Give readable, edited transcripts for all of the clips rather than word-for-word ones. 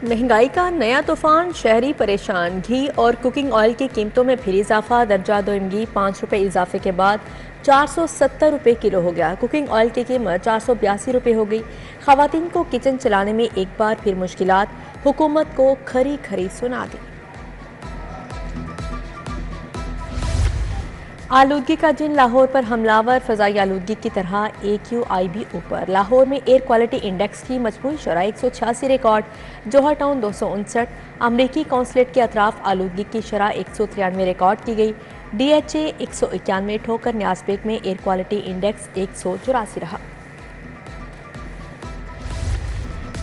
مہنگائی کا نیا طوفان، شہری پریشان، گھی اور کوکنگ آئل کی قیمتوں میں پھر اضافہ، درجہ دوم گھی 5 روپے اضافے کے بعد 470 روپے کلو ہو گیا۔ کوکنگ آئل کی قیمت 482 روپے ہو گئی۔ خواتین کو کچن چلانے میں ایک بار پھر مشکلات، حکومت کو کھری کھری سنا دی۔ آلودگی کا جن لاہور پر حملہ آور، فضائی آلودگی کی طرح AQI بھی اوپر۔ لاہور میں ایئر کوالٹی انڈیکس کی مجموعی شرح 186 ریکارڈ، جوہر ٹاؤن 259، امریکی قونصلیٹ کے اطراف آلودگی کی شرح 193 ریکارڈ کی گئی۔ DHA 191، ٹھوکر نیاز بیگ میں ایئر کوالٹی انڈیکس 184 رہا۔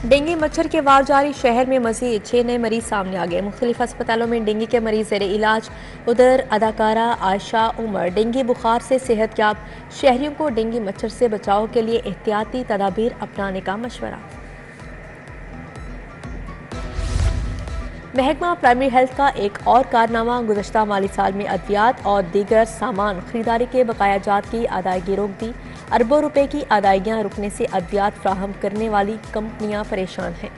ڈینگی مچھر کے وار جاری، شہر میں مزید 6 نئے مریض سامنے آگئے۔ مختلف ہسپتالوں میں ڈینگی کے مریض زیر علاج۔ ادھر اداکارہ عائشہ عمر ڈینگی بخار سے صحت یاب، شہریوں کو ڈینگی مچھر سے بچاؤ کے لیے احتیاطی تدابیر اپنانے کا مشورہ۔ محکمہ پرائمری ہیلتھ کا ایک اور کارنامہ، گزشتہ مالی سال میں ادویات اور دیگر سامان خریداری کے بقایا جات کی ادائیگی روک دی۔ اربوں روپے کی ادائیگیاں رکنے سے ادویات فراہم کرنے والی کمپنیاں پریشان ہیں۔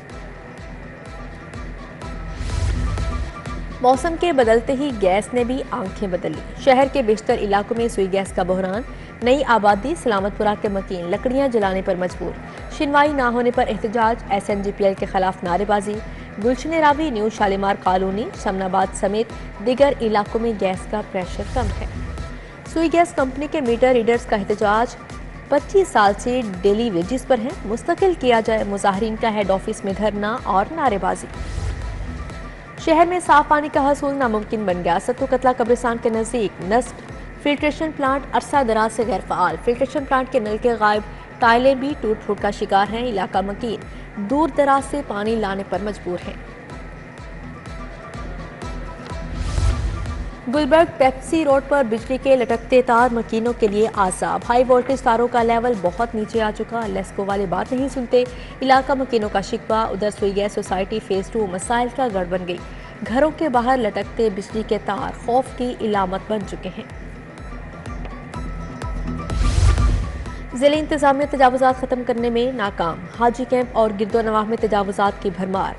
موسم کے بدلتے ہی گیس نے بھی آنکھیں بدل لی، شہر کے بیشتر علاقوں میں سوئی گیس کا بحران۔ نئی آبادی سلامت پورہ کے مکین لکڑیاں جلانے پر مجبور، شنوائی نہ ہونے پر احتجاج، SNGPL کے خلاف نعرے بازی۔ گلشن راوی، نیو شالیمار کالونی، شمن آباد سمیت دیگر علاقوں میں گیس کا پریشر کم ہے۔ سوئی گیس کمپنی کے میٹر ریڈرز کا احتجاج، 25 سال سے ڈیلی ویجز پر ہیں، مستقل کیا جائے۔ مظاہرین کا ہیڈ آفس میں دھرنا اور نعرے بازی۔ شہر میں صاف پانی کا حصول ناممکن بن گیا، ستو قتلہ قبرستان کے نزدیک نصب فلٹریشن پلانٹ عرصہ دراز سے غیر فعال، فلٹریشن پلانٹ کے نلکے غائب، ٹائلیں بھی ٹوٹ پھوٹ کا شکار ہیں۔ علاقہ مکین دور دراز سے پانی لانے پر مجبور ہیں۔ گلبرگ پیپسی روڈ پر بجلی کے لٹکتے تار مکینوں کے لیے عذاب، ہائی وولٹیج تاروں کا لیول بہت نیچے آ چکا، لیسکو والے بات نہیں سنتے، علاقہ مکینوں کا شکوہ۔ ادھر سوئی گیس سوسائٹی فیز 2 مسائل کا گڑھ بن گئی، گھروں کے باہر لٹکتے بجلی کے تار خوف کی علامت بن چکے ہیں۔ ضلع انتظامیہ تجاوزات ختم کرنے میں ناکام، حاجی کیمپ اور گرد و نواح میں تجاوزات کی بھرمار،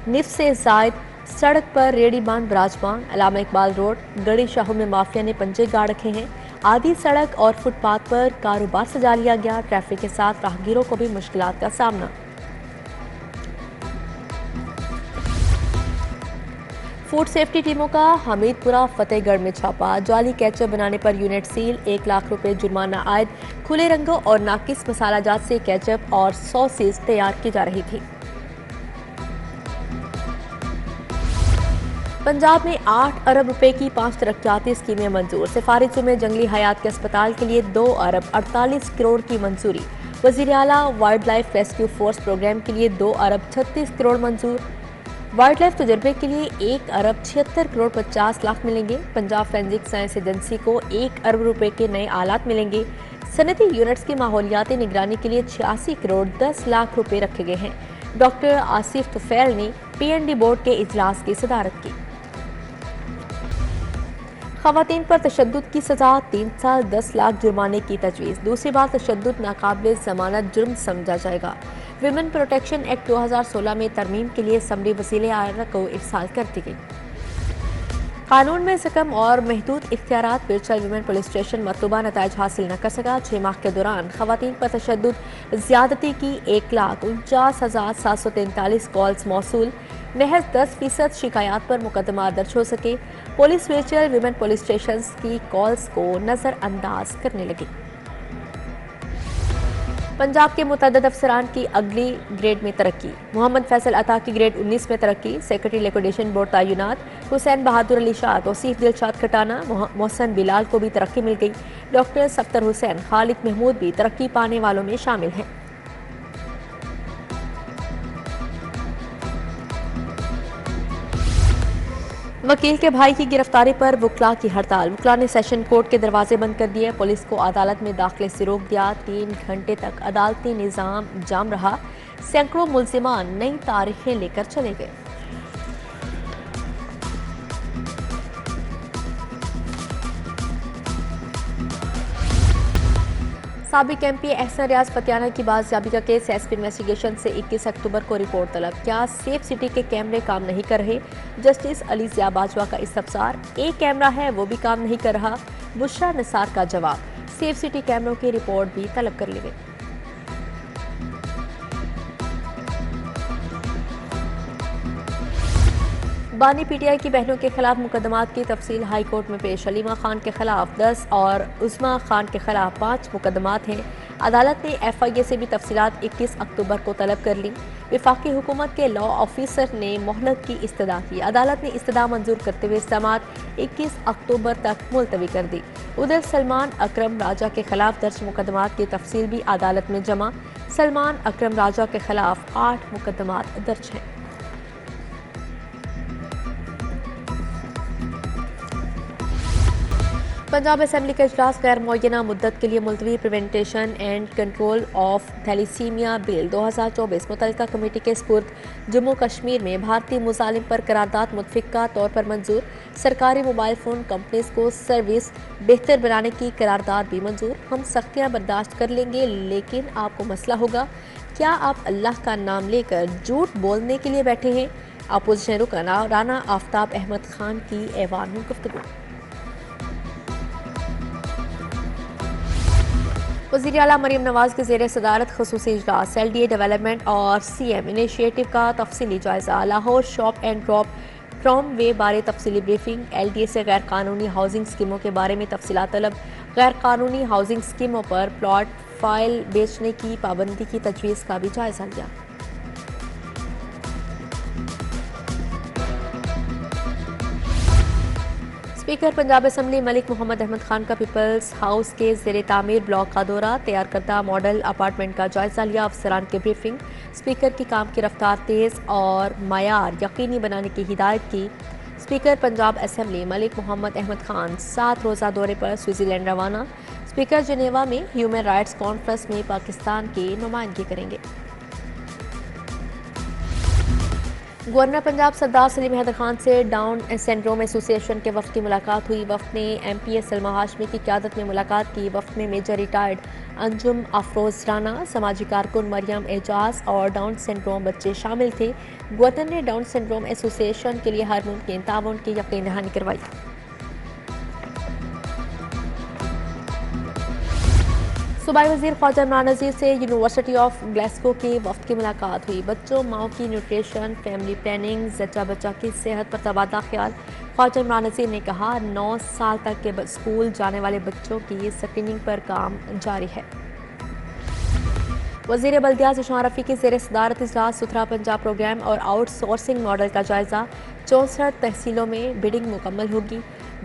نصف سے زائد سڑک پر ریڑی باندھ براجمان۔ علامہ اقبال روڈ گڑی شاہوں میں مافیا نے پنجے گاڑ رکھے ہیں، آدھی سڑک اور فٹ پاتھ پر کاروبار سجا لیا گیا، ٹریفک کے ساتھ راہگیروں کو بھی مشکلات کا سامنا۔ فوڈ سیفٹی ٹیموں کا حمید پورہ فتح گڑھ میں چھاپا، جعلی کیچپ بنانے پر یونٹ سیل، 1 لاکھ روپے جرمانہ عائد، کھلے رنگوں اور ناقص مسالہ جات سے کیچپ اور ساسز تیار کی جا رہی تھی۔ پنجاب میں 8 ارب روپے کی 5 ترقیاتی اسکیمیں منظور، سفارشوں میں جنگلی حیات کے اسپتال کے لیے 2 ارب 48 کروڑ کی منظوری، وزیر اعلیٰ wild life rescue force programme کے لیے 2 ارب 36 کروڑ منظور، وائلڈ لائف تجربے کے لیے 1 ارب 76 کروڑ 50 لاکھ ملیں گے، پنجاب فورینزک سائنس ایجنسی کو 1 ارب روپے کے نئے آلات ملیں گے، صنعتی یونٹس کی ماحولیاتی نگرانی کے لیے 86 کروڑ 10 لاکھ روپے رکھے گئے ہیں۔ ڈاکٹر آصف طفیل نے PND بورڈ کے اجلاس کی صدارت کی۔ خواتین پر تشدد کی سزا 3 سال 10 لاکھ جرمانے کی تجویز، دوسری بار تشدد ناقابل ضمانت جرم سمجھا جائے گا۔ ویمن پروٹیکشن ایکٹ 2016 میں ترمیم کے لیے اسمبلی وزیر اعلیٰ کو ارسال کر دی گئی۔ قانون میں حکم اور محدود اختیارات، ورچوئل ویمن پولیس اسٹیشن مطلوبہ نتائج حاصل نہ کر سکا، 6 ماہ کے دوران خواتین پر تشدد زیادتی کی 1,49,743 کالز موصول، محض 10% شکایات پر مقدمات درج ہو سکے، police virtual women police stations کی کالز کو نظر انداز کرنے لگی۔ پنجاب کے متعدد افسران کی اگلی گریڈ میں ترقی، محمد فیصل عطا کی گریڈ 19 میں ترقی، سیکرٹری لیکوڈیشن بورڈ تعینات، حسین بہادر علی شاہ، توصیف دلشاد کھٹانا، محسن بلال کو بھی ترقی مل گئی، ڈاکٹر سبتر حسین، خالد محمود بھی ترقی پانے والوں میں شامل ہیں۔ وکیل کے بھائی کی گرفتاری پر وکلاء کی ہڑتال، وکلاء نے سیشن کورٹ کے دروازے بند کر دیے، پولیس کو عدالت میں داخلے سے روک دیا، 3 گھنٹے تک عدالتی نظام جام رہا، سینکڑوں ملزمان نئی تاریخیں لے کر چلے گئے۔ سابق ایم پی احسن ریاض فتیانہ کی بازیابی کا کیس ایس پی انویسٹیگیشن سے 21 اکتوبر کو رپورٹ طلب۔ کیا سیف سٹی کے کیمرے کام نہیں کر رہے؟ جسٹس علی ضیاء باجوہ کا استفسار۔ ایک کیمرہ ہے وہ بھی کام نہیں کر رہا، بشریٰ نثار کا جواب۔ سیف سٹی کیمروں کی رپورٹ بھی طلب کر لی گئی۔ بانی پی ٹی آئی کی بہنوں کے خلاف مقدمات کی تفصیل ہائی کورٹ میں پیش۔ علیمہ خان کے خلاف 10 اور عظمیٰ خان کے خلاف 5 مقدمات ہیں۔ عدالت نے ایف آئی اے سے بھی تفصیلات 21 اکتوبر کو طلب کر لیں۔ وفاقی حکومت کے لاء آفیسر نے مہلت کی استدعا کی۔ عدالت نے استدعا منظور کرتے ہوئے سماعت 21 اکتوبر تک ملتوی کر دی۔ ادھر سلمان اکرم راجہ کے خلاف درج مقدمات کی تفصیل بھی عدالت میں جمع۔ سلمان اکرم راجہ کے خلاف 8 مقدمات درج ہیں۔ پنجاب اسمبلی کا اجلاس غیر معینہ مدت کے لیے ملتوی۔ پریونٹیشن اینڈ کنٹرول آف تھیلیسیمیا بل 2024 متعلقہ کمیٹی کے سپرد۔ جموں کشمیر میں بھارتی مظالم پر قرارداد متفقہ طور پر منظور۔ سرکاری موبائل فون کمپنیز کو سروس بہتر بنانے کی قرارداد بھی منظور۔ ہم سختیاں برداشت کر لیں گے لیکن آپ کو مسئلہ ہوگا۔ کیا آپ اللہ کا نام لے کر جھوٹ بولنے کے لیے بیٹھے ہیں؟ اپوزیشن رکن رانا آفتاب احمد خان کی ایوان میں گفتگو۔ وزیر اعلیٰ مریم نواز کے زیر صدارت خصوصی اجلاس۔ ایل ڈی اے ڈیولپمنٹ اور سی ایم انیشیٹو کا تفصیلی جائزہ۔ Lahore shop and drop tramway بارے تفصیلی بریفنگ۔ ایل ڈی اے سے غیر قانونی ہاؤسنگ اسکیموں کے بارے میں تفصیلات طلب۔ غیر قانونی ہاؤسنگ اسکیموں پر پلاٹ فائل بیچنے کی پابندی کی تجویز کا بھی جائزہ لیا۔ اسپیکر پنجاب اسمبلی ملک محمد احمد خان کا پیپلز ہاؤس کے زیر تعمیر بلاک کا دورہ۔ تیار کردہ ماڈل اپارٹمنٹ کا جائزہ لیا۔ افسران کی بریفنگ۔ اسپیکر کی کام کی رفتار تیز اور معیار یقینی بنانے کی ہدایت کی۔ اسپیکر پنجاب اسمبلی ملک محمد احمد خان 7 روزہ دورے پر سوئٹزر لینڈ روانہ۔ اسپیکر جنیوا میں ہیومن رائٹس کانفرنس میں پاکستان کی نمائندگی کریں گے۔ گورنر پنجاب سردار سلیم حیدر خان سے ڈاؤن سنڈروم ایسوسی ایشن کے وفد کی ملاقات ہوئی۔ وفد نے ایم پی ایس سلما ہاشمی کی قیادت میں ملاقات کی۔ وفد میں میجر ریٹائرڈ انجم افروز رانا، سماجی کارکن مریم اعجاز اور ڈاؤن سنڈروم بچے شامل تھے۔ گورنر نے ڈاؤن سنڈروم ایسوسی ایشن کے لیے ہر ممکن تعاون کی یقین دہانی کروائی۔ صوبائی وزیر خواجہ عمران نذیر سے یونیورسٹی آف گلاسگو کی وفد کی ملاقات ہوئی۔ بچوں ماؤں کی نیوٹریشن، فیملی پلاننگ، زچہ بچہ کی صحت پر تبادلہ خیال۔ خواجہ عمران نذیر نے کہا 9 سال تک کے اسکول جانے والے بچوں کی اسکریننگ پر کام جاری ہے۔ وزیر بلدیات ذیشان رفیع کی زیر صدارت اجلاس۔ ستھرا پنجاب پروگرام اور آؤٹ سورسنگ ماڈل کا جائزہ۔ 64 تحصیلوں میں بڈنگ مکمل ہوگی،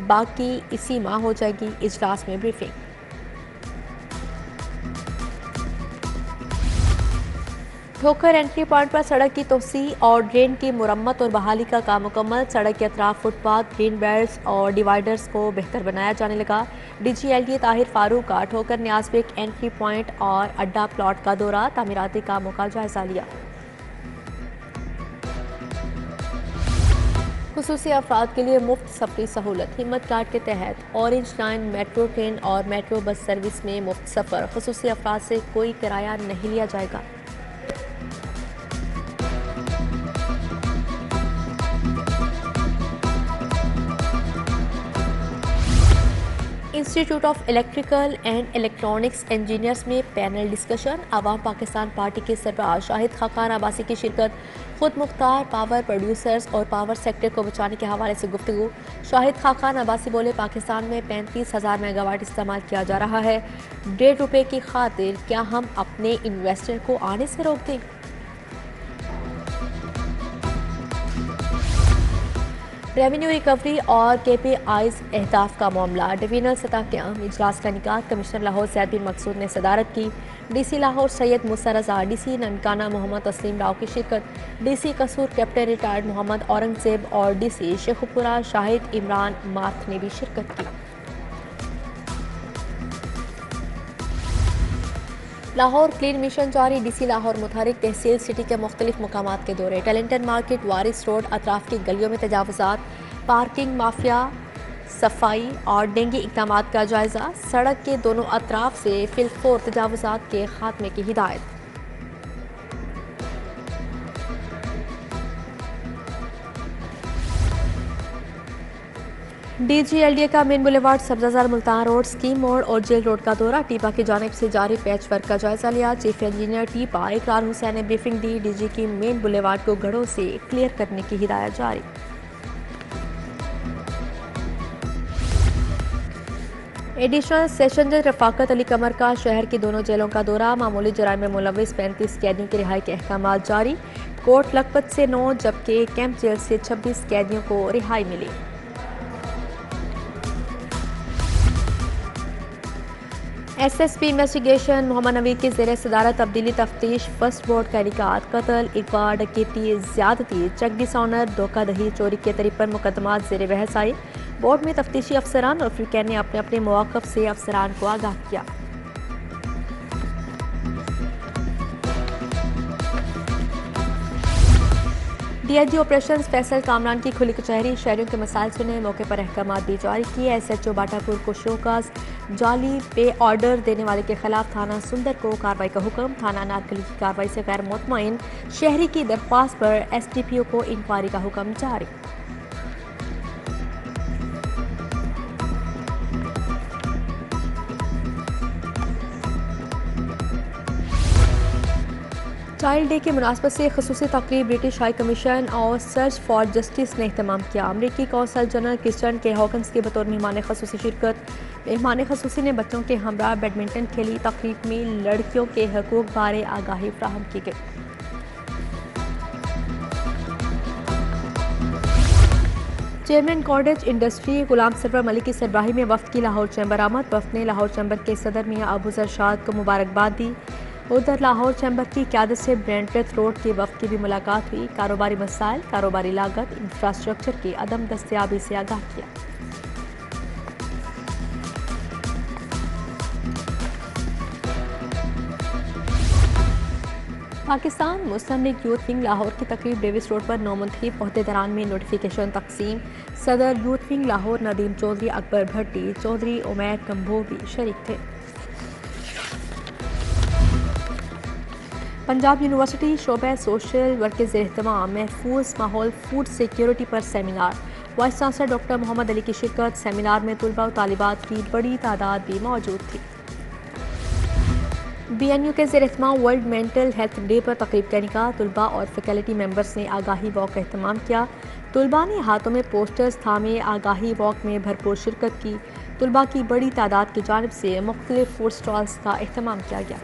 باقی اسی ماہ ہو جائے گی۔ اجلاس میں بریفنگ۔ ٹھوکر انٹری پوائنٹ پر سڑک کی توسیع اور ڈرین کی مرمت اور بحالی کا کام مکمل۔ سڑک کے اطراف فٹ پاتھ، گرین بیلٹس اور ڈیوائیڈرز کو بہتر بنایا جانے لگا۔ D G L D Tahir Farooq کا ٹھوکر نیاز بیگ انٹری پوائنٹ اور اڈا پلاٹ کا دورہ۔ تعمیراتی کاموں کا جائزہ لیا۔ خصوصی افراد کے لیے مفت سفری سہولت۔ ہمت کارڈ کے تحت اورنج لائن میٹرو ٹرین اور میٹرو بس سروس میں مفت سفر۔ خصوصی افراد سے کوئی کرایہ نہیں لیا جائے گا۔ Institute of electrical and electronics engineers میں panel discussion. Awam Pakistan party کے سربراہ شاہد خاقان عباسی کی شرکت۔ خود مختار پاور پروڈیوسرز اور پاور سیکٹر کو بچانے کے حوالے سے گفتگو۔ شاہد خاقان عباسی بولے پاکستان میں 35,000 میگا واٹ استعمال کیا جا رہا ہے۔ ₹1.5 کی خاطر کیا ہم اپنے انویسٹر کو آنے سے روک دیں؟ ریونیو ریکوری اور کے پی آئیز اہداف کا معاملہ۔ ڈویژنل سطح کے عام اجلاس کا انعقاد۔ کمشنر لاہور زید بن مقصود نے صدارت کی۔ ڈی سی لاہور سید موسیٰ رضا، ڈی سی ننکانہ محمد تسلیم راؤ کی شرکت۔ ڈی سی قصور کیپٹن ریٹائرڈ محمد اورنگزیب اور ڈی سی شیخوپورہ شاہد عمران مارتھ نے بھی شرکت کی۔ لاہور کلین مشن جاری۔ ڈی سی لاہور متحرک تحصیل سٹی کے مختلف مقامات کے دورے۔ ٹیلنٹن مارکیٹ، وارث روڈ، اطراف کی گلیوں میں تجاوزات، پارکنگ مافیا صفائی اور ڈینگی اقدامات کا جائزہ، سڑک کے دونوں اطراف سے فی الفور تجاوزات کے خاتمے کی ہدایت۔ D G L D A کا مین بولیوارڈ، سبزہ زار ملتان روڈ، اسکیم موڑ اور جیل روڈ کا دورہ، ٹیپا کی جانب سے جاری پیچ ورک کا جائزہ لیا۔ چیف انجینئر ٹیپا اقرار حسین نے بریفنگ دی، ڈی جی کی مین بولیوارڈ کو گڑھوں سے کلیئر کرنے کی ہدایت جاری۔ ایڈیشنل سیشن جج رفاقت علی قمر کا شہر کی دونوں جیلوں کا دورہ، معمولی جرائم میں ملوث 35 قیدیوں کی رہائی کے احکامات جاری۔ کوٹ لکھپت سے 9 جبکہ کیمپ جیل سے 26 قیدیوں کو رہائی ملی۔ ایس ایس پی انویسٹیگیشن محمد نوید کی زیر صدارت تبدیلی تفتیش، فرسٹ بورڈ کا انعقاد، قتل، اغوا، ڈکیتی، زیادتی، چیک ڈس آنر، دھوکہ دہی، چوری کے 53 مقدمات زیر بحث آئے۔ بورڈ میں تفتیشی افسران اور فریقین نے اپنے اپنے مواقف سے افسران کو آگاہ کیا۔ D I G operations Faisal Kamran کی کھلی کچہری، شہریوں کے مسائل سنے، موقع پر احکامات بھی جاری کیے۔ ایس ایچ او باٹا پور کو شوکاز، جعلی پے آرڈر دینے والے کے خلاف تھانہ سندر کو کارروائی کا حکم، تھانہ نارکلی کی کارروائی سے غیر مطمئن شہری کی درخواست پر ایس ڈی پی او کو انکوائری کا حکم جاری۔ چائلڈ ڈے کی مناسبت سے خصوصی تقریب برٹش ہائی کمیشن اور سرچ فار جسٹس نے اہتمام کیا۔ امریکی قونصل جنرل کرسٹین کے ہاکنز کی بطور مہمان خصوصی شرکت۔ مہمان خصوصی نے بچوں کے ہمراہ بیڈمنٹن کھیلی، تقریب میں لڑکیوں کے حقوق بارے آگاہی فراہم کی گئی۔ Chairman cottage industry Ghulam Sarwar ملک کی سربراہی میں وفد کی لاہور چیمبر آمد، وفد نے لاہور چیمبر کے صدر میاں ابو ذر شاد کو مبارکباد دی۔ ادھر لاہور چیمبر کی قیادت سے برینڈ روڈ کے وفد کی بھی ملاقات ہوئی، کاروباری مسائل، کاروباری لاگت، انفراسٹرکچر کی عدم دستیابی سے آگاہ کیا۔ پاکستان مسلم لیگ یوتھ ونگ لاہور کی تقریب ڈیوس روڈ پر نو منتخب عہدیداران میں نوٹیفیکیشن تقسیم، صدر یوتھ ونگ لاہور ندیم چودھری، اکبر بھٹی چودھری، عمیر کمبو بھی شریک تھے۔ پنجاب یونیورسٹی شعبہ سوشل ورک کے زیر اہتمام محفوظ ماحول فوڈ سیکیورٹی پر سیمینار، وائس چانسلر ڈاکٹر محمد علی کی شرکت، سیمینار میں طلباء و طالبات کی بڑی تعداد بھی موجود تھی۔ بی این یو کے زیر اہتمام ورلڈ مینٹل ہیلتھ ڈے پر تقریب کا انعقاد، طلباء اور فیکلٹی ممبرز نے آگاہی واک کا اہتمام کیا، طلباء نے ہاتھوں میں پوسٹرز تھامے آگاہی واک میں بھرپور شرکت کی، طلباء کی بڑی تعداد کی جانب سے مختلف فوڈ سٹالز کا اہتمام کیا گیا۔